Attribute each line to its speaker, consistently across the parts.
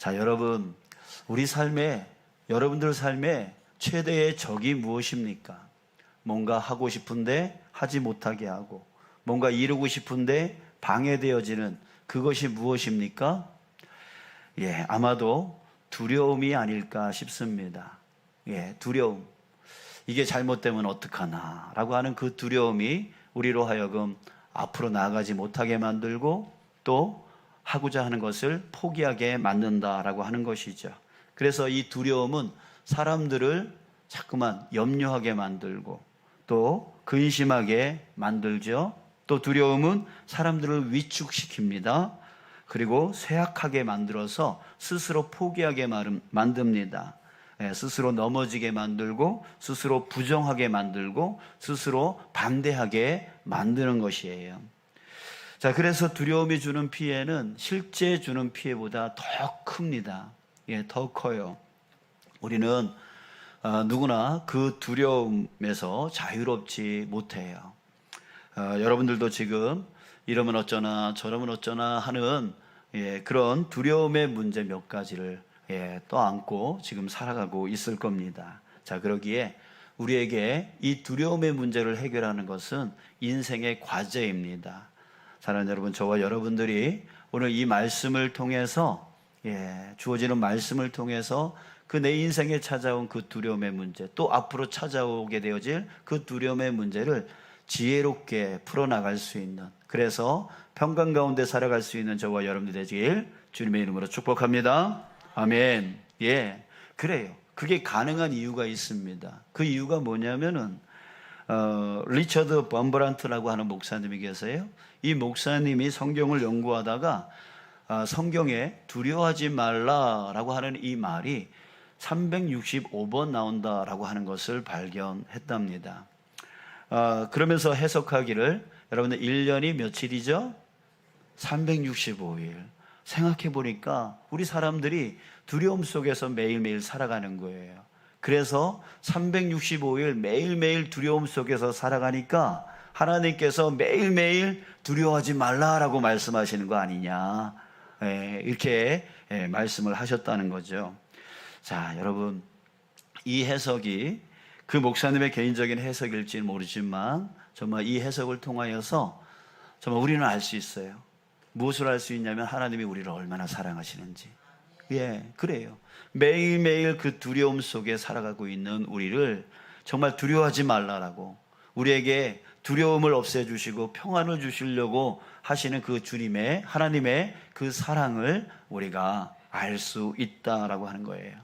Speaker 1: 자, 여러분, 여러분들 삶에 최대의 적이 무엇입니까? 뭔가 하고 싶은데 하지 못하게 하고, 뭔가 이루고 싶은데 방해되어지는 그것이 무엇입니까? 아마도 두려움이 아닐까 싶습니다. 두려움. 이게 잘못되면 어떡하나 라고 하는 그 두려움이 우리로 하여금 앞으로 나아가지 못하게 만들고 또 하고자 하는 것을 포기하게 만든다라고 하는 것이죠. 그래서 이 두려움은 사람들을 자꾸만 염려하게 만들고 또 근심하게 만들죠. 또 두려움은 사람들을 위축시킵니다. 그리고 쇠약하게 만들어서 스스로 포기하게 만듭니다. 스스로 넘어지게 만들고 스스로 부정하게 만들고 스스로 반대하게 만드는 것이에요. 자, 그래서 두려움이 주는 피해는 실제 주는 피해보다 더 큽니다. 더 커요. 우리는 누구나 그 두려움에서 자유롭지 못해요. 여러분들도 지금 이러면 어쩌나 저러면 어쩌나 하는 그런 두려움의 문제 몇 가지를 떠안고 지금 살아가고 있을 겁니다. 자, 그러기에 우리에게 이 두려움의 문제를 해결하는 것은 인생의 과제입니다. 사랑하는 여러분, 저와 여러분들이 오늘 이 말씀을 통해서 주어지는 말씀을 통해서 그 내 인생에 찾아온 그 두려움의 문제, 또 앞으로 찾아오게 되어질 그 두려움의 문제를 지혜롭게 풀어나갈 수 있는, 그래서 평강 가운데 살아갈 수 있는 저와 여러분들 되길 주님의 이름으로 축복합니다. 아멘. 그래요. 그게 가능한 이유가 있습니다. 그 이유가 뭐냐면은 리처드 범브란트라고 하는 목사님이 계세요. 이 목사님이 성경을 연구하다가 성경에 두려워하지 말라라고 하는 이 말이 365번 나온다라고 하는 것을 발견했답니다. 그러면서 해석하기를, 여러분들 1년이 며칠이죠? 365일. 생각해 보니까 우리 사람들이 두려움 속에서 매일매일 살아가는 거예요. 그래서 365일 매일매일 두려움 속에서 살아가니까 하나님께서 매일매일 두려워하지 말라라고 말씀하시는 거 아니냐, 이렇게 말씀을 하셨다는 거죠. 자, 여러분, 이 해석이 그 목사님의 개인적인 해석일지는 모르지만 정말 이 해석을 통하여서 정말 우리는 알 수 있어요. 무엇을 알 수 있냐면 하나님이 우리를 얼마나 사랑하시는지. 그래요. 매일매일 그 두려움 속에 살아가고 있는 우리를 정말 두려워하지 말라라고, 우리에게 두려움을 없애주시고 평안을 주시려고 하시는 그 주님의, 하나님의 그 사랑을 우리가 알 수 있다라고 하는 거예요.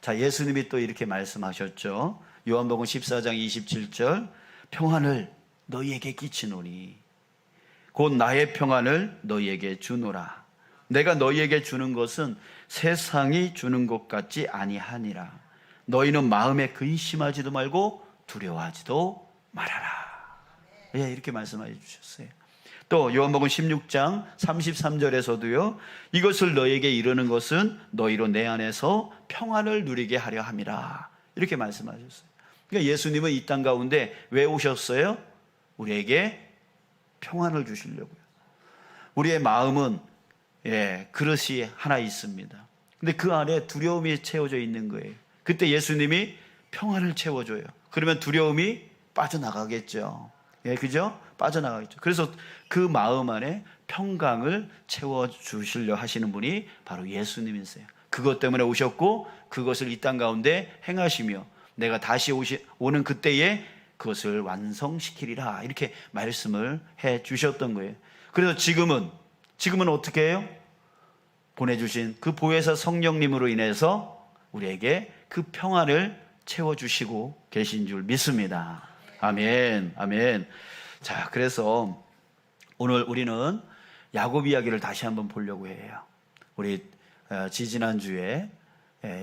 Speaker 1: 자, 예수님이 또 이렇게 말씀하셨죠. 요한복음 14장 27절, 평안을 너희에게 끼치노니 곧 나의 평안을 너희에게 주노라. 내가 너희에게 주는 것은 세상이 주는 것 같지 아니하니라. 너희는 마음에 근심하지도 말고 두려워하지도 말아라. 이렇게 말씀해 주셨어요. 또 요한복음 16장 33절에서도요, 이것을 너희에게 이르는 것은 너희로 내 안에서 평안을 누리게 하려 함이라. 이렇게 말씀하셨어요. 그러니까 예수님은 이 땅 가운데 왜 오셨어요? 우리에게 평안을 주시려고요. 우리의 마음은 그릇이 하나 있습니다. 근데 그 안에 두려움이 채워져 있는 거예요. 그때 예수님이 평안을 채워줘요. 그러면 두려움이 빠져나가겠죠. 그죠? 빠져나가겠죠. 그래서 그 마음 안에 평강을 채워주시려 하시는 분이 바로 예수님이세요. 그것 때문에 오셨고 그것을 이 땅 가운데 행하시며 내가 다시 오는 그때에 그것을 완성시키리라, 이렇게 말씀을 해 주셨던 거예요. 그래서 지금은 어떻게 해요? 보내주신 그 보혜사 성령님으로 인해서 우리에게 그 평안을 채워주시고 계신 줄 믿습니다. 아멘, 아멘. 자, 그래서 오늘 우리는 야곱 이야기를 다시 한번 보려고 해요. 우리 지지난주에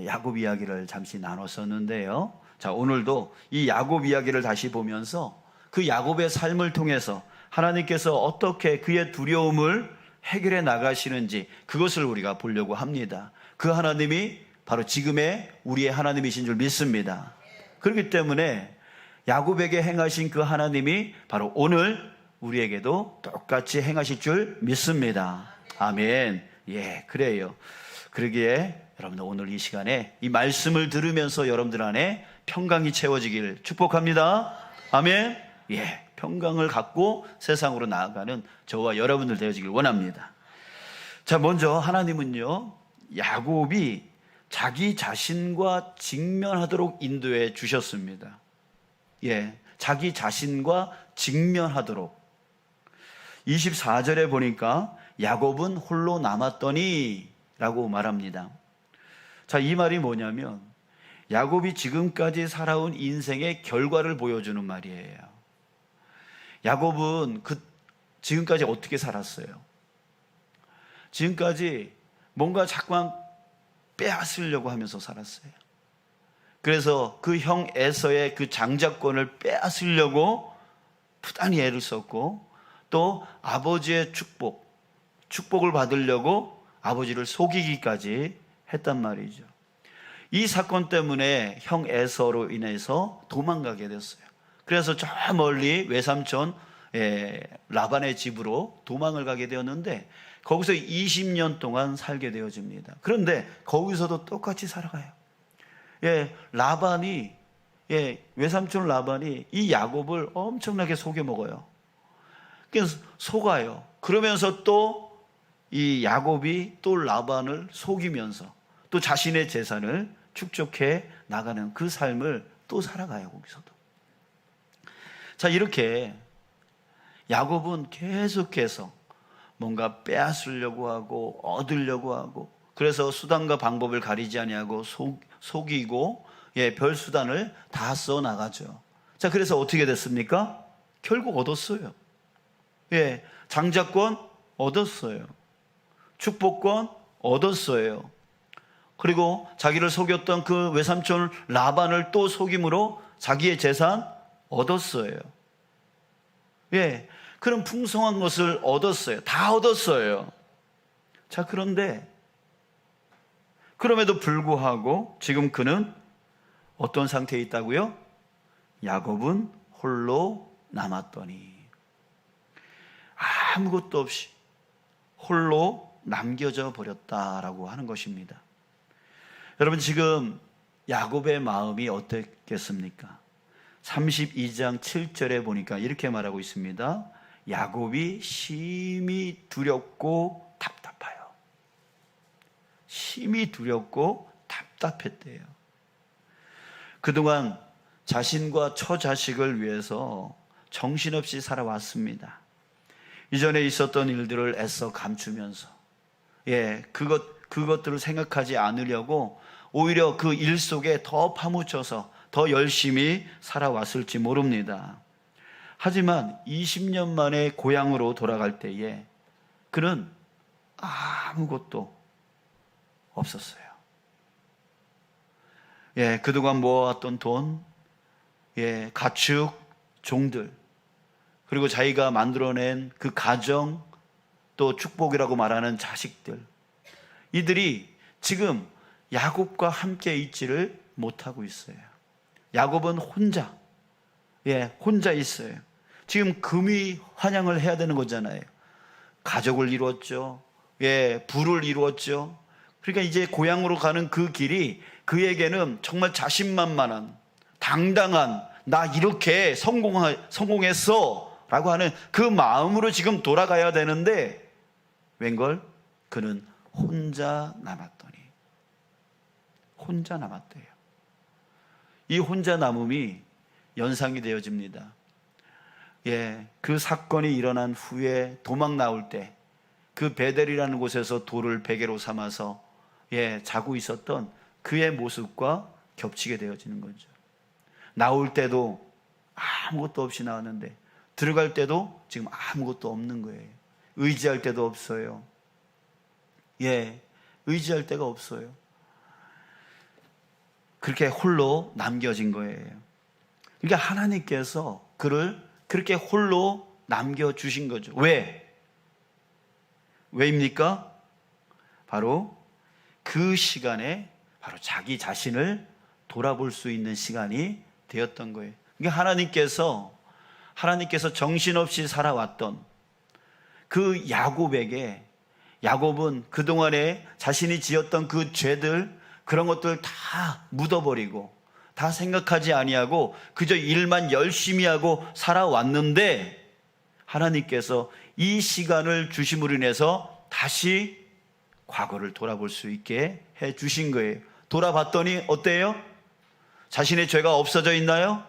Speaker 1: 야곱 이야기를 잠시 나눴었는데요. 자, 오늘도 이 야곱 이야기를 다시 보면서 그 야곱의 삶을 통해서 하나님께서 어떻게 그의 두려움을 해결해 나가시는지 그것을 우리가 보려고 합니다. 그 하나님이 바로 지금의 우리의 하나님이신 줄 믿습니다. 그렇기 때문에 야곱에게 행하신 그 하나님이 바로 오늘 우리에게도 똑같이 행하실 줄 믿습니다. 아멘. 그래요. 그러기에 여러분들 오늘 이 시간에 이 말씀을 들으면서 여러분들 안에 평강이 채워지길 축복합니다. 아멘. 예, 평강을 갖고 세상으로 나아가는 저와 여러분들 되어지길 원합니다. 자, 먼저 하나님은요, 야곱이 자기 자신과 직면하도록 인도해 주셨습니다. 예, 자기 자신과 직면하도록. 24절에 보니까 야곱은 홀로 남았더니 라고 말합니다. 자, 이 말이 뭐냐면 야곱이 지금까지 살아온 인생의 결과를 보여주는 말이에요. 야곱은 지금까지 어떻게 살았어요? 지금까지 뭔가 자꾸만 빼앗으려고 하면서 살았어요. 그래서 그 형 에서의 그 장자권을 빼앗으려고 부단히 애를 썼고, 또 아버지의 축복을 받으려고 아버지를 속이기까지 했단 말이죠. 이 사건 때문에 형 에서로 인해서 도망가게 됐어요. 그래서 저 멀리 외삼촌 라반의 집으로 도망을 가게 되었는데 거기서 20년 동안 살게 되어집니다. 그런데 거기서도 똑같이 살아가요. 라반이, 외삼촌 라반이 이 야곱을 엄청나게 속여 먹어요. 그래서 속아요. 그러면서 또 이 야곱이 또 라반을 속이면서 또 자신의 재산을 축적해 나가는 그 삶을 또 살아가요, 거기서도. 자, 이렇게 야곱은 계속해서 뭔가 빼앗으려고 하고 얻으려고 하고, 그래서 수단과 방법을 가리지 아니하고 속이고 별 수단을 다 써 나가죠. 자, 그래서 어떻게 됐습니까? 결국 얻었어요. 장자권 얻었어요. 축복권 얻었어요. 그리고 자기를 속였던 그 외삼촌 라반을 또 속임으로 자기의 재산 얻었어요. 그런 풍성한 것을 얻었어요. 다 얻었어요. 자, 그런데 그럼에도 불구하고 지금 그는 어떤 상태에 있다고요? 야곱은 홀로 남았더니, 아무것도 없이 홀로 남겨져 버렸다라고 하는 것입니다. 여러분, 지금 야곱의 마음이 어땠겠습니까? 32장 7절에 보니까 이렇게 말하고 있습니다. 야곱이 심히 두렵고 답답해요. 심히 두렵고 답답했대요. 그동안 자신과 처자식을 위해서 정신없이 살아왔습니다. 이전에 있었던 일들을 애써 감추면서 그것들을 생각하지 않으려고 오히려 그 일 속에 더 파묻혀서 더 열심히 살아왔을지 모릅니다. 하지만 20년 만에 고향으로 돌아갈 때에 그는 아무것도 없었어요. 그동안 모아왔던 돈, 가축, 종들, 그리고 자기가 만들어낸 그 가정, 또 축복이라고 말하는 자식들, 이들이 지금 야곱과 함께 있지를 못하고 있어요. 야곱은 혼자 있어요. 지금 금이 환영을 해야 되는 거잖아요. 가족을 이루었죠. 부를 이루었죠. 그러니까 이제 고향으로 가는 그 길이 그에게는 정말 자신만만한, 당당한, 나 이렇게 성공했어 라고 하는 그 마음으로 지금 돌아가야 되는데, 웬걸 그는 혼자 남았대요. 이 혼자 남음이 연상이 되어집니다. 그 사건이 일어난 후에 도망 나올 때 그 베델이라는 곳에서 돌을 베개로 삼아서 자고 있었던 그의 모습과 겹치게 되어지는 거죠. 나올 때도 아무것도 없이 나왔는데 들어갈 때도 지금 아무것도 없는 거예요. 의지할 데도 없어요. 의지할 데가 없어요. 그렇게 홀로 남겨진 거예요. 그러니까 하나님께서 그를 그렇게 홀로 남겨주신 거죠. 왜입니까? 바로 그 시간에 바로 자기 자신을 돌아볼 수 있는 시간이 되었던 거예요. 그러니까 하나님께서 정신없이 살아왔던 그 야곱에게 야곱은 그동안에 자신이 지었던 그 죄들, 그런 것들 다 묻어버리고 다 생각하지 아니하고 그저 일만 열심히 하고 살아왔는데, 하나님께서 이 시간을 주심으로 인해서 다시 과거를 돌아볼 수 있게 해 주신 거예요. 돌아봤더니 어때요? 자신의 죄가 없어져 있나요?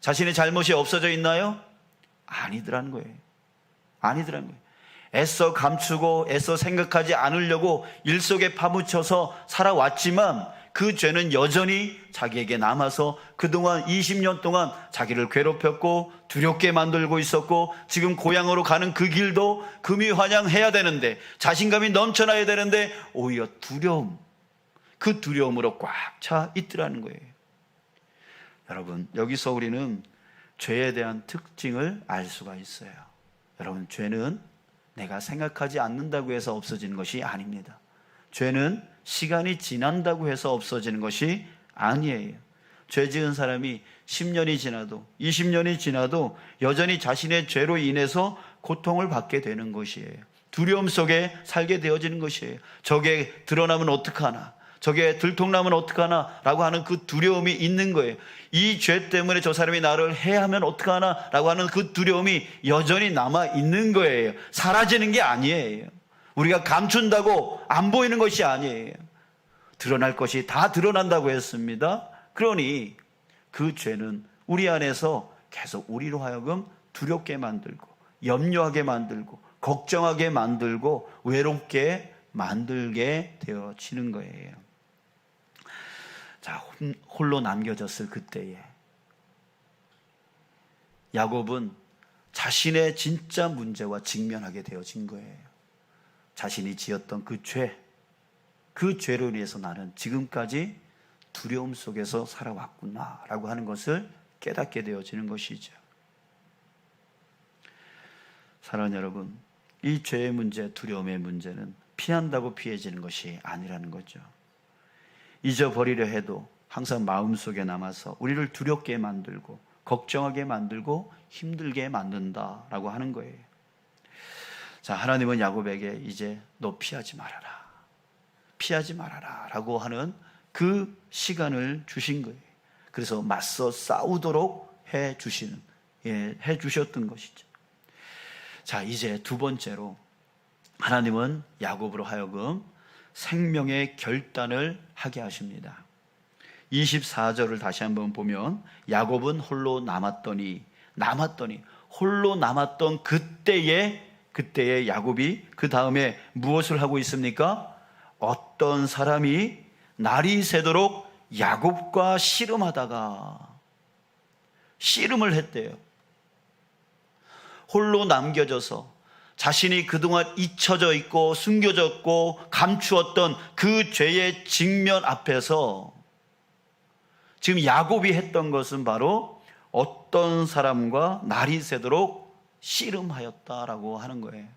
Speaker 1: 자신의 잘못이 없어져 있나요? 아니더라는 거예요. 아니더라는 거예요. 애써 감추고 애써 생각하지 않으려고 일 속에 파묻혀서 살아왔지만 그 죄는 여전히 자기에게 남아서 그동안 20년 동안 자기를 괴롭혔고 두렵게 만들고 있었고, 지금 고향으로 가는 그 길도 금이환영해야 되는데, 자신감이 넘쳐나야 되는데 오히려 두려움, 그 두려움으로 꽉 차 있더라는 거예요. 여러분, 여기서 우리는 죄에 대한 특징을 알 수가 있어요. 여러분, 죄는 내가 생각하지 않는다고 해서 없어지는 것이 아닙니다. 죄는 시간이 지난다고 해서 없어지는 것이 아니에요. 죄 지은 사람이 10년이 지나도 20년이 지나도 여전히 자신의 죄로 인해서 고통을 받게 되는 것이에요. 두려움 속에 살게 되어지는 것이에요. 저게 드러나면 어떡하나, 저게 들통나면 어떡하나 라고 하는 그 두려움이 있는 거예요. 이 죄 때문에 저 사람이 나를 해하면 어떡하나 라고 하는 그 두려움이 여전히 남아 있는 거예요. 사라지는 게 아니에요. 우리가 감춘다고 안 보이는 것이 아니에요. 드러날 것이 다 드러난다고 했습니다. 그러니 그 죄는 우리 안에서 계속 우리로 하여금 두렵게 만들고 염려하게 만들고 걱정하게 만들고 외롭게 만들게 되어지는 거예요. 자, 홀로 남겨졌을 그때에 야곱은 자신의 진짜 문제와 직면하게 되어진 거예요. 자신이 지었던 그 죄, 그 죄로 인해서 나는 지금까지 두려움 속에서 살아왔구나 라고 하는 것을 깨닫게 되어지는 것이죠. 사랑하는 여러분, 이 죄의 문제, 두려움의 문제는 피한다고 피해지는 것이 아니라는 거죠. 잊어버리려 해도 항상 마음속에 남아서 우리를 두렵게 만들고 걱정하게 만들고 힘들게 만든다라고 하는 거예요. 자, 하나님은 야곱에게 이제 너 피하지 말아라, 피하지 말아라 라고 하는 그 시간을 주신 거예요. 그래서 맞서 싸우도록 해 주셨던 것이죠. 자, 이제 두 번째로 하나님은 야곱으로 하여금 생명의 결단을 하게 하십니다. 24절을 다시 한번 보면 야곱은 홀로 남았더니 홀로 남았던 그때에 야곱이 그 다음에 무엇을 하고 있습니까? 어떤 사람이 날이 새도록 야곱과 씨름하다가 씨름을 했대요. 홀로 남겨져서 자신이 그동안 잊혀져 있고 숨겨졌고 감추었던 그 죄의 직면 앞에서 지금 야곱이 했던 것은 바로 어떤 사람과 날이 새도록 씨름하였다라고 하는 거예요.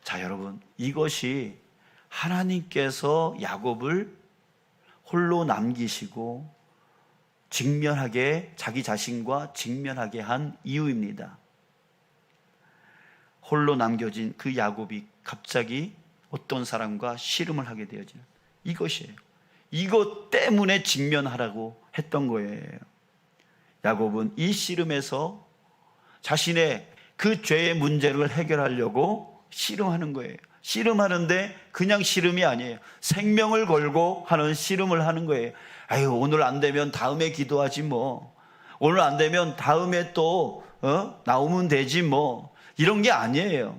Speaker 1: 자, 여러분, 이것이 하나님께서 야곱을 홀로 남기시고 직면하게, 자기 자신과 직면하게 한 이유입니다. 홀로 남겨진 그 야곱이 갑자기 어떤 사람과 씨름을 하게 되어지는 이것이에요. 이것 때문에 직면하라고 했던 거예요. 야곱은 이 씨름에서 자신의 그 죄의 문제를 해결하려고 씨름하는 거예요. 씨름하는데 그냥 씨름이 아니에요. 생명을 걸고 하는 씨름을 하는 거예요. 아유, 오늘 안 되면 다음에 기도하지 뭐. 오늘 안 되면 다음에 또 나오면 되지 뭐. 이런 게 아니에요.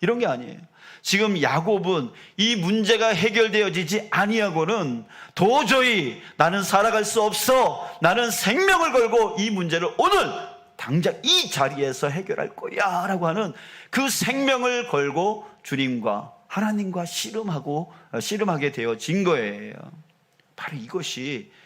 Speaker 1: 이런 게 아니에요. 지금 야곱은 이 문제가 해결되어지지 아니하고는 도저히 나는 살아갈 수 없어. 나는 생명을 걸고 이 문제를 오늘 당장 이 자리에서 해결할 거야 라고 하는 그 생명을 걸고 주님과 하나님과 씨름하게 되어진 거예요. 바로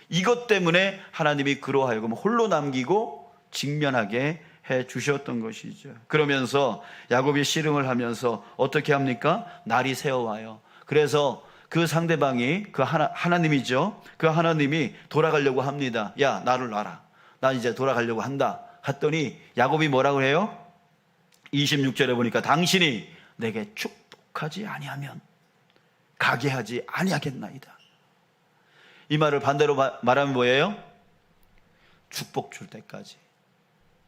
Speaker 1: 이것 때문에 하나님이 그로 하여금 홀로 남기고 직면하게 해 주셨던 것이죠. 그러면서 야곱이 씨름을 하면서 어떻게 합니까? 날이 새어와요. 그래서 그 상대방이 그 하나님이죠. 그 하나님이 돌아가려고 합니다. 야, 나를 놔라. 나 이제 돌아가려고 한다. 했더니 야곱이 뭐라고 해요? 26절에 보니까 당신이 내게 축복하지 아니하면 가게 하지 아니하겠나이다. 이 말을 반대로 말하면 뭐예요? 축복 줄 때까지,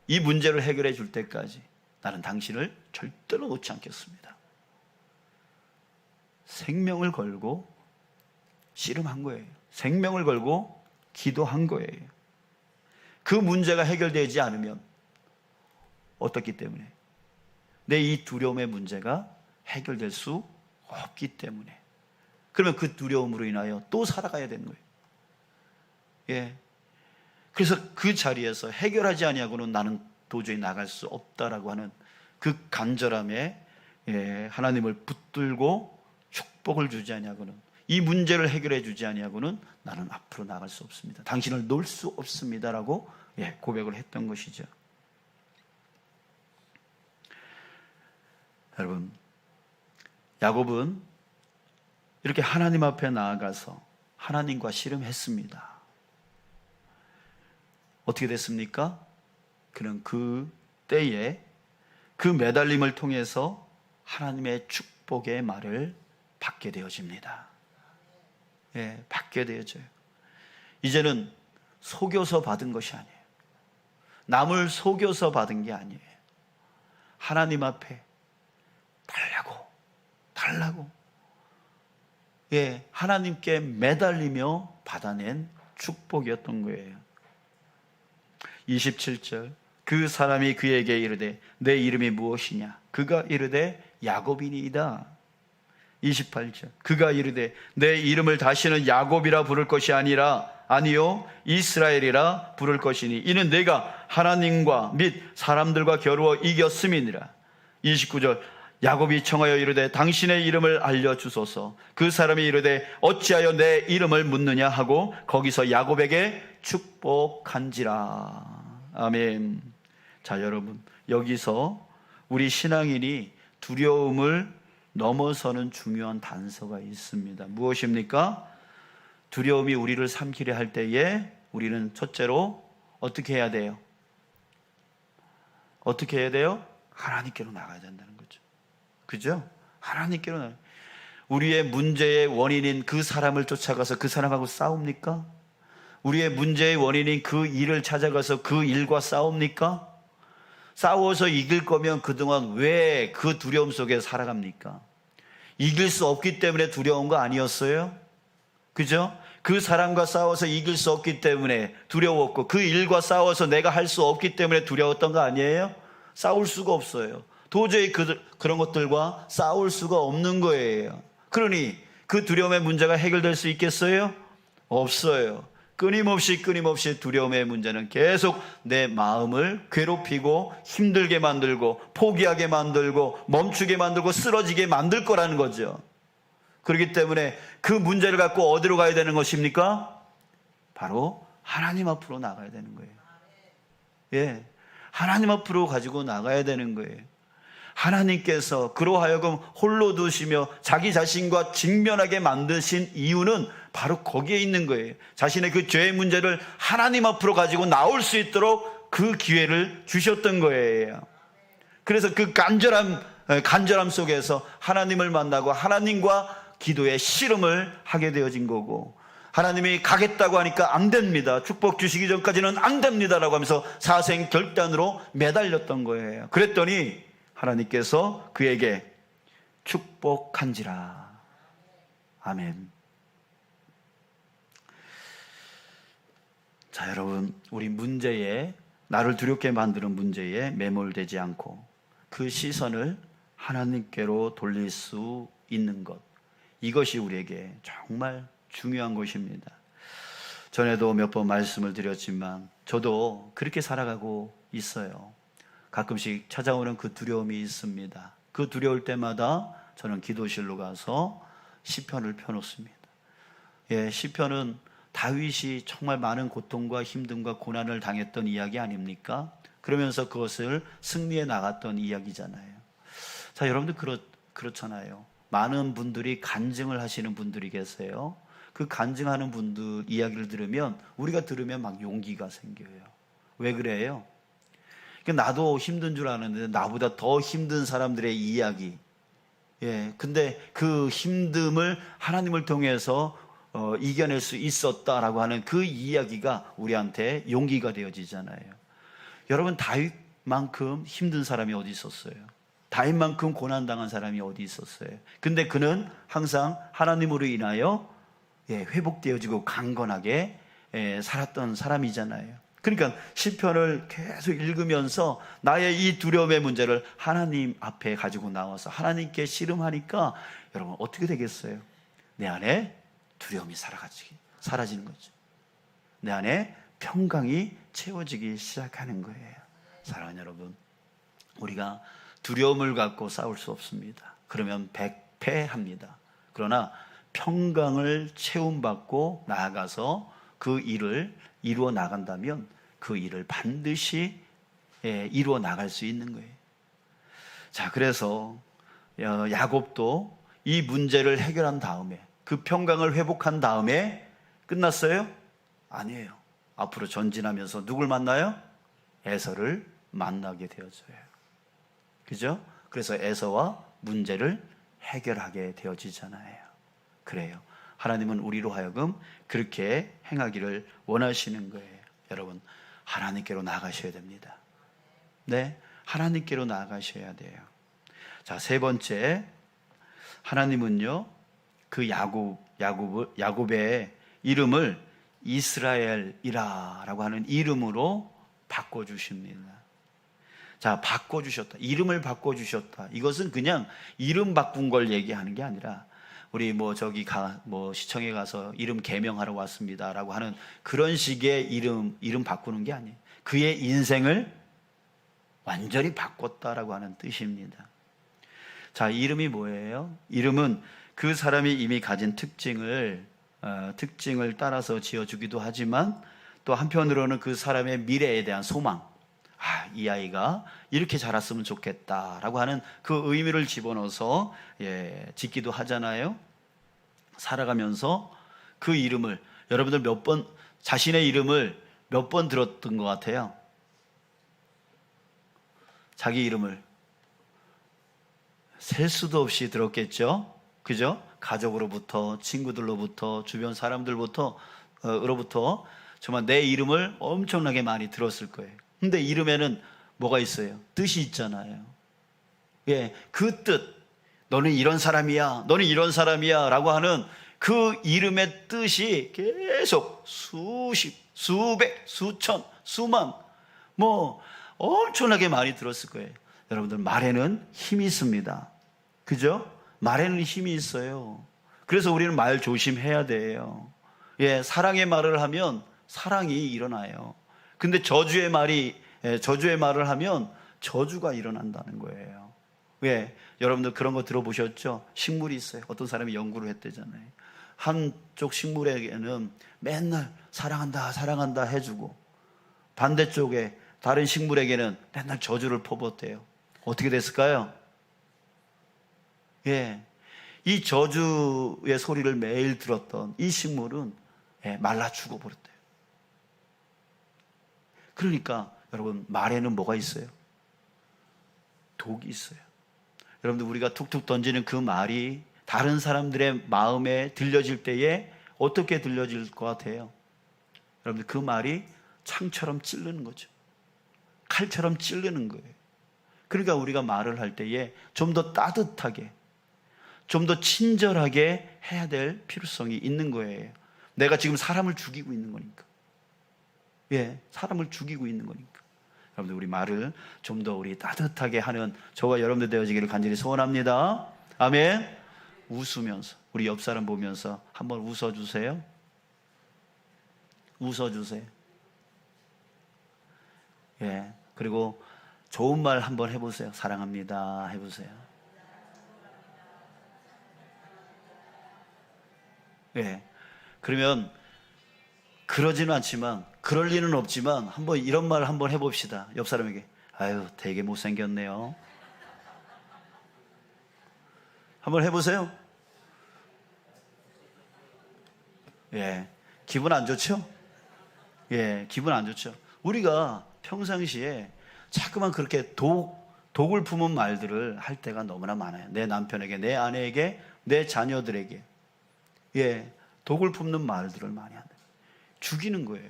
Speaker 1: 이 문제를 해결해 줄 때까지 나는 당신을 절대로 놓지 않겠습니다. 생명을 걸고 씨름한 거예요. 생명을 걸고 기도한 거예요. 그 문제가 해결되지 않으면 어떻기 때문에? 내 이 두려움의 문제가 해결될 수 없기 때문에. 그러면 그 두려움으로 인하여 또 살아가야 되는 거예요. 예. 그래서 그 자리에서 해결하지 아니하고는 나는 도저히 나갈 수 없다라고 하는 그 간절함에 하나님을 붙들고 축복을 주지 아니하고는, 이 문제를 해결해 주지 아니하고는 나는 앞으로 나갈 수 없습니다. 당신을 놓을 수 없습니다라고 고백을 했던 것이죠. 여러분, 야곱은 이렇게 하나님 앞에 나아가서 하나님과 씨름했습니다. 어떻게 됐습니까? 그는 그 때에 그 매달림을 통해서 하나님의 축복의 말을 받게 되어집니다. 받게 되어져요. 이제는 속여서 받은 것이 아니에요. 남을 속여서 받은 게 아니에요. 하나님 앞에 달라고 하나님께 매달리며 받아낸 축복이었던 거예요. 27절, 그 사람이 그에게 이르되 내 이름이 무엇이냐? 그가 이르되 야곱이니이다. 28절, 그가 이르되 내 이름을 다시는 야곱이라 부를 것이 아니요 이스라엘이라 부를 것이니 이는 내가 하나님과 및 사람들과 겨루어 이겼음이니라. 29절, 야곱이 청하여 이르되 당신의 이름을 알려주소서. 그 사람이 이르되 어찌하여 내 이름을 묻느냐 하고 거기서 야곱에게 축복한지라. 아멘. 자, 여러분, 여기서 우리 신앙인이 두려움을 넘어서는 중요한 단서가 있습니다. 무엇입니까? 두려움이 우리를 삼키려 할 때에 우리는 첫째로 어떻게 해야 돼요? 어떻게 해야 돼요? 하나님께로 나가야 된다는 거죠. 그죠? 하나님께로 나가야. 우리의 문제의 원인인 그 사람을 쫓아가서 그 사람하고 싸웁니까? 우리의 문제의 원인인 그 일을 찾아가서 그 일과 싸웁니까? 싸워서 이길 거면 그동안 왜 그 두려움 속에 살아갑니까? 이길 수 없기 때문에 두려운 거 아니었어요? 그죠? 그 사람과 싸워서 이길 수 없기 때문에 두려웠고, 그 일과 싸워서 내가 할 수 없기 때문에 두려웠던 거 아니에요? 싸울 수가 없어요. 도저히 그런 것들과 싸울 수가 없는 거예요. 그러니 그 두려움의 문제가 해결될 수 있겠어요? 없어요. 끊임없이 두려움의 문제는 계속 내 마음을 괴롭히고 힘들게 만들고 포기하게 만들고 멈추게 만들고 쓰러지게 만들 거라는 거죠. 그렇기 때문에 그 문제를 갖고 어디로 가야 되는 것입니까? 바로 하나님 앞으로 나가야 되는 거예요. 하나님 앞으로 가지고 나가야 되는 거예요. 하나님께서 그로 하여금 홀로 두시며 자기 자신과 직면하게 만드신 이유는 바로 거기에 있는 거예요. 자신의 그 죄의 문제를 하나님 앞으로 가지고 나올 수 있도록 그 기회를 주셨던 거예요. 그래서 그 간절함 속에서 하나님을 만나고 하나님과 기도의 씨름을 하게 되어진 거고, 하나님이 가겠다고 하니까 안 됩니다, 축복 주시기 전까지는 안 됩니다라고 하면서 사생 결단으로 매달렸던 거예요. 그랬더니 하나님께서 그에게 축복한지라. 아멘. 자, 여러분, 우리 나를 두렵게 만드는 문제에 매몰되지 않고 그 시선을 하나님께로 돌릴 수 있는 것, 이것이 우리에게 정말 중요한 것입니다. 전에도 몇 번 말씀을 드렸지만 저도 그렇게 살아가고 있어요. 가끔씩 찾아오는 그 두려움이 있습니다. 그 두려울 때마다 저는 기도실로 가서 시편을 펴놓습니다. 시편은 다윗이 정말 많은 고통과 힘듦과 고난을 당했던 이야기 아닙니까? 그러면서 그것을 승리해 나갔던 이야기잖아요. 자, 여러분들 그렇잖아요. 많은 분들이 간증을 하시는 분들이 계세요. 그 간증하는 분들 이야기를 들으면, 우리가 들으면 막 용기가 생겨요. 왜 그래요? 그러니까 나도 힘든 줄 아는데 나보다 더 힘든 사람들의 이야기. 예, 근데 그 힘듦을 하나님을 통해서 이겨낼 수 있었다라고 하는 그 이야기가 우리한테 용기가 되어지잖아요. 여러분, 다윗만큼 힘든 사람이 어디 있었어요? 다윗만큼 고난당한 사람이 어디 있었어요? 근데 그는 항상 하나님으로 인하여 회복되어지고 강건하게 살았던 사람이잖아요. 그러니까 시편을 계속 읽으면서 나의 이 두려움의 문제를 하나님 앞에 가지고 나와서 하나님께 씨름하니까 여러분 어떻게 되겠어요? 내 안에 두려움이 사라지는 거죠. 내 안에 평강이 채워지기 시작하는 거예요. 사랑하는 여러분, 우리가 두려움을 갖고 싸울 수 없습니다. 그러면 백패합니다. 그러나 평강을 채움받고 나아가서 그 일을 이루어 나간다면 그 일을 반드시 이루어 나갈 수 있는 거예요. 자, 그래서 야곱도 이 문제를 해결한 다음에 그 평강을 회복한 다음에 끝났어요? 아니에요. 앞으로 전진하면서 누굴 만나요? 에서를 만나게 되어져요. 그죠? 그래서 에서와 문제를 해결하게 되어지잖아요. 그래요. 하나님은 우리로 하여금 그렇게 행하기를 원하시는 거예요. 여러분, 하나님께로 나아가셔야 됩니다. 네, 하나님께로 나아가셔야 돼요. 자, 세 번째, 하나님은요, 그 야곱의 이름을 이스라엘이라라고 하는 이름으로 바꿔주십니다. 자, 바꿔주셨다. 이름을 바꿔주셨다. 이것은 그냥 이름 바꾼 걸 얘기하는 게 아니라 우리 시청에 가서 이름 개명하러 왔습니다라고 하는 그런 식의 이름 바꾸는 게 아니에요. 그의 인생을 완전히 바꿨다라고 하는 뜻입니다. 자, 이름이 뭐예요? 이름은 그 사람이 이미 가진 특징을 따라서 지어주기도 하지만 또 한편으로는 그 사람의 미래에 대한 소망, 이 아이가 이렇게 자랐으면 좋겠다라고 하는 그 의미를 집어넣어서 짓기도 하잖아요. 살아가면서 그 이름을, 여러분들 자신의 이름을 몇 번 들었던 것 같아요? 자기 이름을 셀 수도 없이 들었겠죠? 그죠? 가족으로부터, 친구들로부터, 주변 사람들로부터 정말 내 이름을 엄청나게 많이 들었을 거예요. 근데 이름에는 뭐가 있어요? 뜻이 있잖아요. 그 뜻, 너는 이런 사람이야, 너는 이런 사람이야 라고 하는 그 이름의 뜻이 계속 수십, 수백, 수천, 수만 엄청나게 많이 들었을 거예요. 여러분들, 말에는 힘이 있습니다. 그죠? 말에는 힘이 있어요. 그래서 우리는 말 조심해야 돼요. 사랑의 말을 하면 사랑이 일어나요. 근데 저주의 말을 하면 저주가 일어난다는 거예요. 여러분들 그런 거 들어보셨죠? 식물이 있어요. 어떤 사람이 연구를 했대잖아요. 한쪽 식물에게는 맨날 사랑한다, 사랑한다 해주고 반대쪽에 다른 식물에게는 맨날 저주를 퍼붓대요. 어떻게 됐을까요? 이 저주의 소리를 매일 들었던 이 식물은 말라 죽어버렸대요. 그러니까 여러분, 말에는 뭐가 있어요? 독이 있어요. 여러분들, 우리가 툭툭 던지는 그 말이 다른 사람들의 마음에 들려질 때에 어떻게 들려질 것 같아요? 여러분들, 그 말이 창처럼 찌르는 거죠. 칼처럼 찌르는 거예요. 그러니까 우리가 말을 할 때에 좀 더 따뜻하게, 좀 더 친절하게 해야 될 필요성이 있는 거예요. 내가 지금 사람을 죽이고 있는 거니까. 사람을 죽이고 있는 거니까. 여러분들, 우리 말을 좀 더 우리 따뜻하게 하는 저와 여러분들 되어지기를 간절히 소원합니다. 아멘. 웃으면서, 우리 옆 사람 보면서 한번 웃어주세요. 웃어주세요. 그리고 좋은 말 한번 해보세요. 사랑합니다 해보세요. 그러면 그러지는 않지만, 그럴 리는 없지만 한번 이런 말 한번 해봅시다. 옆 사람에게, 아유, 되게 못생겼네요. 한번 해보세요. 기분 안 좋죠? 기분 안 좋죠? 우리가 평상시에 자꾸만 그렇게 독을 품은 말들을 할 때가 너무나 많아요. 내 남편에게, 내 아내에게, 내 자녀들에게. 독을 품는 말들을 많이 한다. 죽이는 거예요.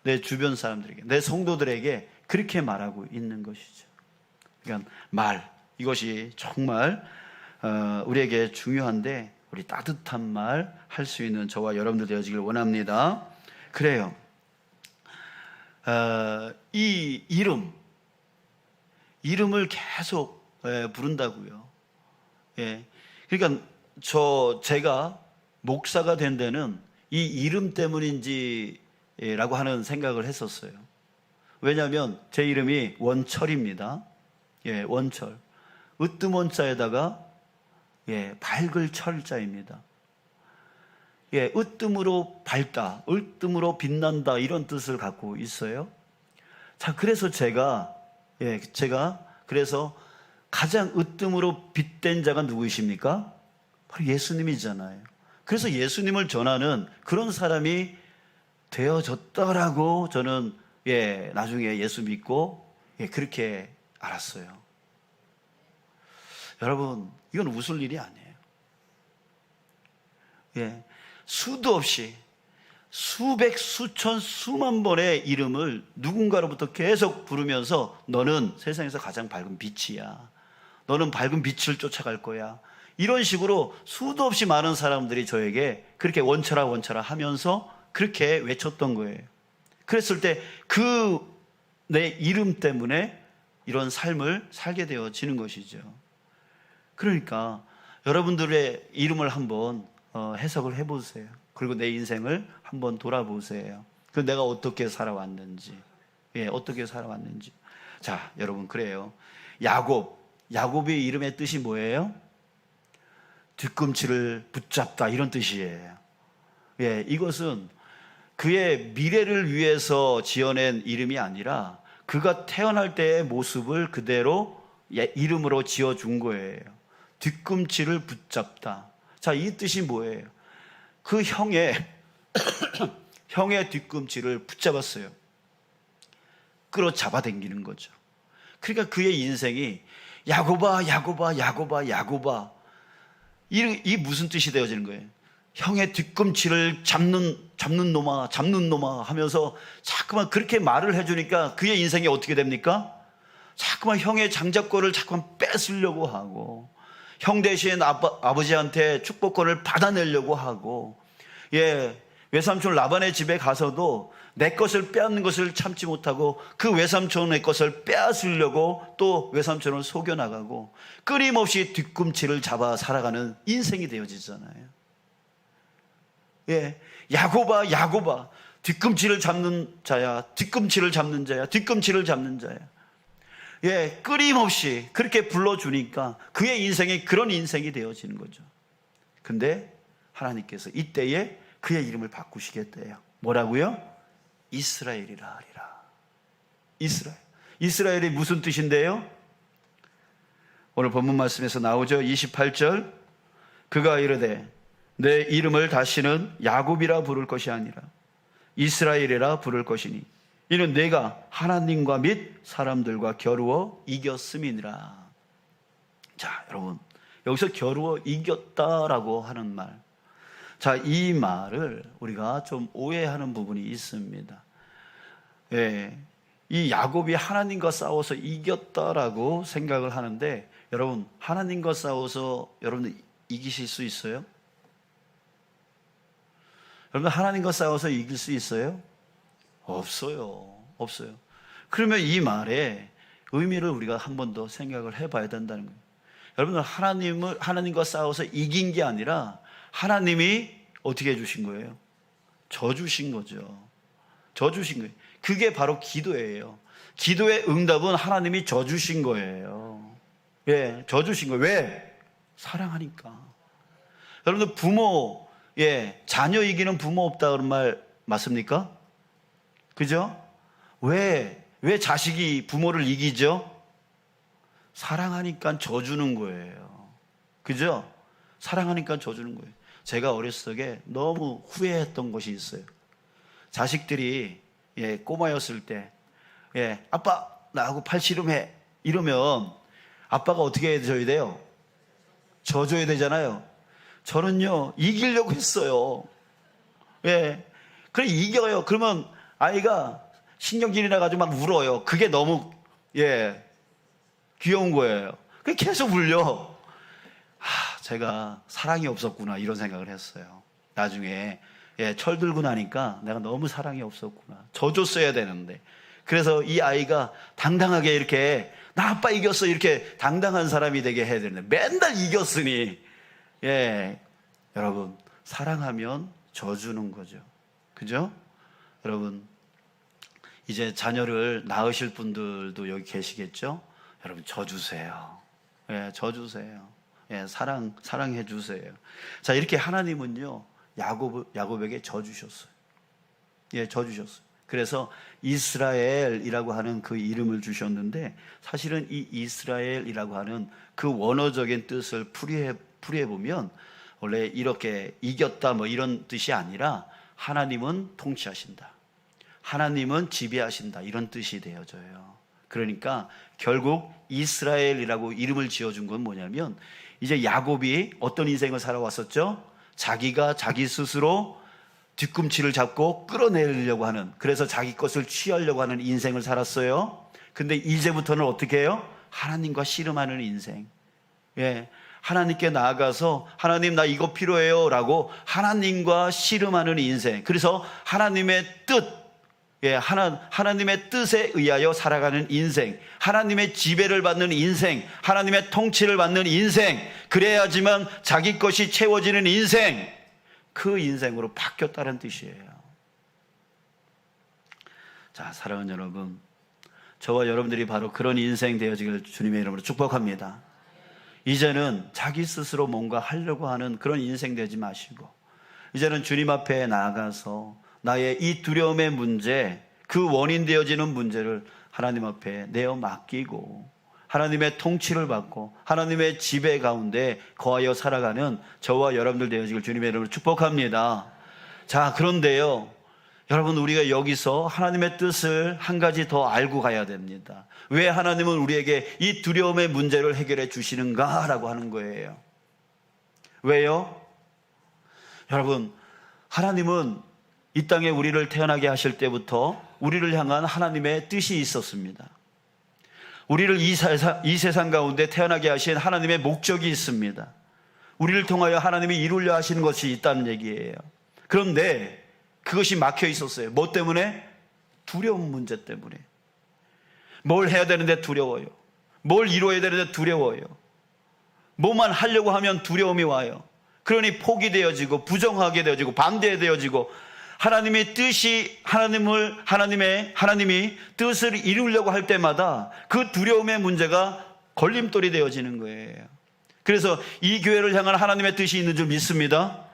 Speaker 1: 내 주변 사람들에게, 내 성도들에게 그렇게 말하고 있는 것이죠. 그러니까 말, 이것이 정말 우리에게 중요한데, 우리 따뜻한 말 할 수 있는 저와 여러분들 되어지길 원합니다. 그래요. 이 이름을 계속 부른다고요. 그러니까 제가 목사가 된 데는 이 이름 때문인지라고 하는 생각을 했었어요. 왜냐하면 제 이름이 원철입니다. 원철. 으뜸원자에다가 밝을 철자입니다. 으뜸으로 밝다, 으뜸으로 빛난다, 이런 뜻을 갖고 있어요. 자, 그래서 제가 그래서 가장 으뜸으로 빛된 자가 누구이십니까? 바로 예수님이잖아요. 그래서 예수님을 전하는 그런 사람이 되어졌다라고 저는 나중에 예수 믿고 그렇게 알았어요. 여러분, 이건 웃을 일이 아니에요. 수도 없이 수백, 수천, 수만 번의 이름을 누군가로부터 계속 부르면서 너는 세상에서 가장 밝은 빛이야. 너는 밝은 빛을 쫓아갈 거야. 이런 식으로 수도 없이 많은 사람들이 저에게 그렇게 원철아 원철아 하면서 그렇게 외쳤던 거예요. 그랬을 때 그 내 이름 때문에 이런 삶을 살게 되어지는 것이죠. 그러니까 여러분들의 이름을 한번 해석을 해보세요. 그리고 내 인생을 한번 돌아보세요. 그 내가 어떻게 살아왔는지, 어떻게 살아왔는지. 자, 여러분, 그래요. 야곱의 이름의 뜻이 뭐예요? 뒤꿈치를 붙잡다, 이런 뜻이에요. 이것은 그의 미래를 위해서 지어낸 이름이 아니라 그가 태어날 때의 모습을 그대로 이름으로 지어준 거예요. 뒤꿈치를 붙잡다. 자, 이 뜻이 뭐예요? 그 형의 뒤꿈치를 붙잡았어요. 끌어잡아 당기는 거죠. 그러니까 그의 인생이 야곱아, 야곱아, 야곱아, 야곱아, 이 무슨 뜻이 되어지는 거예요? 형의 뒤꿈치를 잡는 놈아 하면서 자꾸만 그렇게 말을 해주니까 그의 인생이 어떻게 됩니까? 자꾸만 형의 장자권을 자꾸만 뺏으려고 하고, 형 대신 아버지한테 축복권을 받아내려고 하고, 외삼촌 라반의 집에 가서도 내 것을 빼앗는 것을 참지 못하고 그 외삼촌의 것을 빼앗으려고 또 외삼촌을 속여나가고, 끊임없이 뒤꿈치를 잡아 살아가는 인생이 되어지잖아요. 야곱아, 야곱아, 뒤꿈치를 잡는 자야, 뒤꿈치를 잡는 자야, 뒤꿈치를 잡는 자야. 끊임없이 그렇게 불러주니까 그의 인생이 그런 인생이 되어지는 거죠. 근데 하나님께서 이때에 그의 이름을 바꾸시겠대요. 뭐라고요? 이스라엘이라 하리라. 이스라엘이 무슨 뜻인데요? 오늘 본문 말씀에서 나오죠. 28절. 그가 이르되 내 이름을 다시는 야곱이라 부를 것이 아니라 이스라엘이라 부를 것이니 이는 내가 하나님과 및 사람들과 겨루어 이겼음이니라. 자, 여러분, 여기서 겨루어 이겼다라고 하는 말, 자, 이 말을 우리가 좀 오해하는 부분이 있습니다. 이 야곱이 하나님과 싸워서 이겼다라고 생각을 하는데, 여러분, 하나님과 싸워서 여러분 이기실 수 있어요? 여러분, 하나님과 싸워서 이길 수 있어요? 없어요. 그러면 이 말의 의미를 우리가 한 번 더 생각을 해봐야 된다는 거예요. 여러분들, 하나님과 싸워서 이긴 게 아니라 하나님이 어떻게 해주신 거예요? 져주신 거죠. 져주신 거예요. 그게 바로 기도예요. 기도의 응답은 하나님이 져주신 거예요. 져주신 거예요. 왜? 사랑하니까. 여러분들, 부모, 자녀 이기는 부모 없다 그런 말 맞습니까? 그죠? 왜 자식이 부모를 이기죠? 사랑하니까 져주는 거예요. 그죠? 사랑하니까 져주는 거예요. 제가 어렸을 적에 너무 후회했던 것이 있어요. 자식들이 꼬마였을 때 아빠 나하고 팔씨름해. 이러면 아빠가 어떻게 해줘야 돼요? 져줘야 되잖아요. 저는요, 이기려고 했어요. 예. 그래, 이겨요. 그러면 아이가 신경질이 나가지고 막 울어요. 그게 너무, 귀여운 거예요. 그게 계속 울려. 제가 사랑이 없었구나, 이런 생각을 했어요. 나중에, 철 들고 나니까 내가 너무 사랑이 없었구나. 져줬어야 되는데. 그래서 이 아이가 당당하게 이렇게, 나 아빠 이겼어, 이렇게 당당한 사람이 되게 해야 되는데, 맨날 이겼으니, 여러분, 사랑하면 져주는 거죠. 그죠? 여러분, 이제 자녀를 낳으실 분들도 여기 계시겠죠? 여러분, 져주세요. 져주세요. 사랑해 주세요. 자, 이렇게 하나님은요, 야곱에게 져주셨어요. 져주셨어요. 그래서 이스라엘이라고 하는 그 이름을 주셨는데, 사실은 이 이스라엘이라고 하는 그 원어적인 뜻을 풀이해 보면 원래 이렇게 이겼다 뭐 이런 뜻이 아니라 하나님은 통치하신다, 하나님은 지배하신다, 이런 뜻이 되어져요. 그러니까 결국 이스라엘이라고 이름을 지어준 건 뭐냐면, 이제 야곱이 어떤 인생을 살아왔었죠? 자기가 자기 스스로 뒤꿈치를 잡고 끌어내리려고 하는, 그래서 자기 것을 취하려고 하는 인생을 살았어요. 근데 이제부터는 어떻게 해요? 하나님과 씨름하는 인생. 하나님께 나아가서 하나님, 나 이거 필요해요 라고 하나님과 씨름하는 인생. 그래서 하나님의 뜻, 하나님의 뜻에 의하여 살아가는 인생, 하나님의 지배를 받는 인생, 하나님의 통치를 받는 인생, 그래야지만 자기 것이 채워지는 인생, 그 인생으로 바뀌었다는 뜻이에요. 자, 사랑하는 여러분, 저와 여러분들이 바로 그런 인생 되어지길 주님의 이름으로 축복합니다. 이제는 자기 스스로 뭔가 하려고 하는 그런 인생 되지 마시고, 이제는 주님 앞에 나아가서 나의 이 두려움의 문제, 그 원인 되어지는 문제를 하나님 앞에 내어 맡기고 하나님의 통치를 받고 하나님의 지배 가운데 거하여 살아가는 저와 여러분들 되어지길 주님의 이름으로 축복합니다. 자, 그런데요, 여러분, 우리가 여기서 하나님의 뜻을 한 가지 더 알고 가야 됩니다. 왜 하나님은 우리에게 이 두려움의 문제를 해결해 주시는가 라고 하는 거예요. 왜요? 여러분, 하나님은 이 땅에 우리를 태어나게 하실 때부터 우리를 향한 하나님의 뜻이 있었습니다. 우리를 이 세상 가운데 태어나게 하신 하나님의 목적이 있습니다. 우리를 통하여 하나님이 이루려 하시는 것이 있다는 얘기예요. 그런데 그것이 막혀 있었어요. 뭐 때문에? 두려움 문제 때문에. 뭘 해야 되는데 두려워요. 뭘 이루어야 되는데 두려워요. 뭐만 하려고 하면 두려움이 와요. 그러니 포기되어지고 부정하게 되어지고 반대되어지고, 하나님의 뜻이 하나님이 뜻을 이루려고 할 때마다 그 두려움의 문제가 걸림돌이 되어지는 거예요. 그래서 이 교회를 향한 하나님의 뜻이 있는 줄 믿습니다.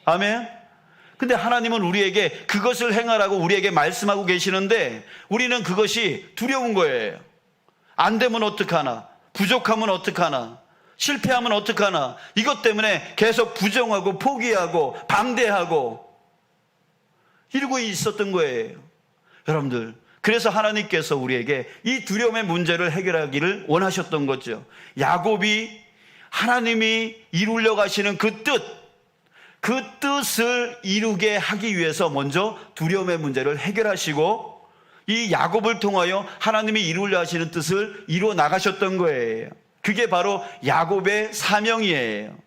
Speaker 1: 아멘. 근데 하나님은 우리에게 그것을 행하라고 우리에게 말씀하고 계시는데, 우리는 그것이 두려운 거예요. 안 되면 어떡하나, 부족하면 어떡하나, 실패하면 어떡하나, 이것 때문에 계속 부정하고 포기하고 반대하고 이러고 있었던 거예요. 여러분들, 그래서 하나님께서 우리에게 이 두려움의 문제를 해결하기를 원하셨던 거죠. 야곱이 하나님이 이루려고 하시는 그 뜻을 이루게 하기 위해서 먼저 두려움의 문제를 해결하시고, 이 야곱을 통하여 하나님이 이루려 하시는 뜻을 이루어 나가셨던 거예요. 그게 바로 야곱의 사명이에요.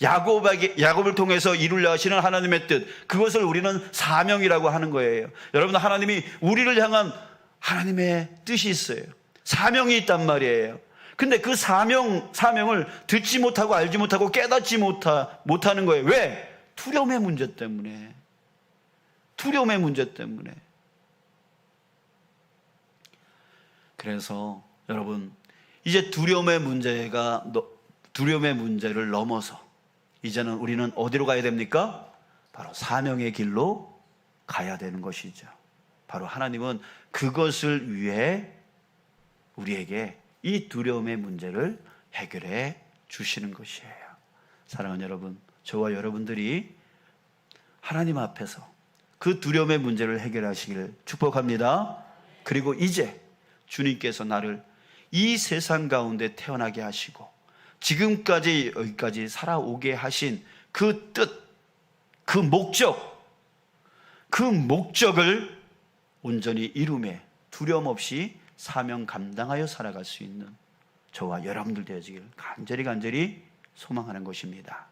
Speaker 1: 야곱을 통해서 이루려 하시는 하나님의 뜻, 그것을 우리는 사명이라고 하는 거예요. 여러분, 하나님이 우리를 향한 하나님의 뜻이 있어요. 사명이 있단 말이에요. 근데 그 사명을 듣지 못하고 알지 못하고 깨닫지 못하는 거예요. 왜? 두려움의 문제 때문에. 두려움의 문제 때문에. 그래서 여러분, 이제 두려움의 문제를 넘어서 이제는 우리는 어디로 가야 됩니까? 바로 사명의 길로 가야 되는 것이죠. 바로 하나님은 그것을 위해 우리에게 이 두려움의 문제를 해결해 주시는 것이에요. 사랑하는 여러분, 저와 여러분들이 하나님 앞에서 그 두려움의 문제를 해결하시기를 축복합니다. 그리고 이제 주님께서 나를 이 세상 가운데 태어나게 하시고 지금까지 여기까지 살아오게 하신 그 뜻, 그 목적을 온전히 이루매 두려움 없이 사명 감당하여 살아갈 수 있는 저와 여러분들 되어지길 간절히 소망하는 것입니다.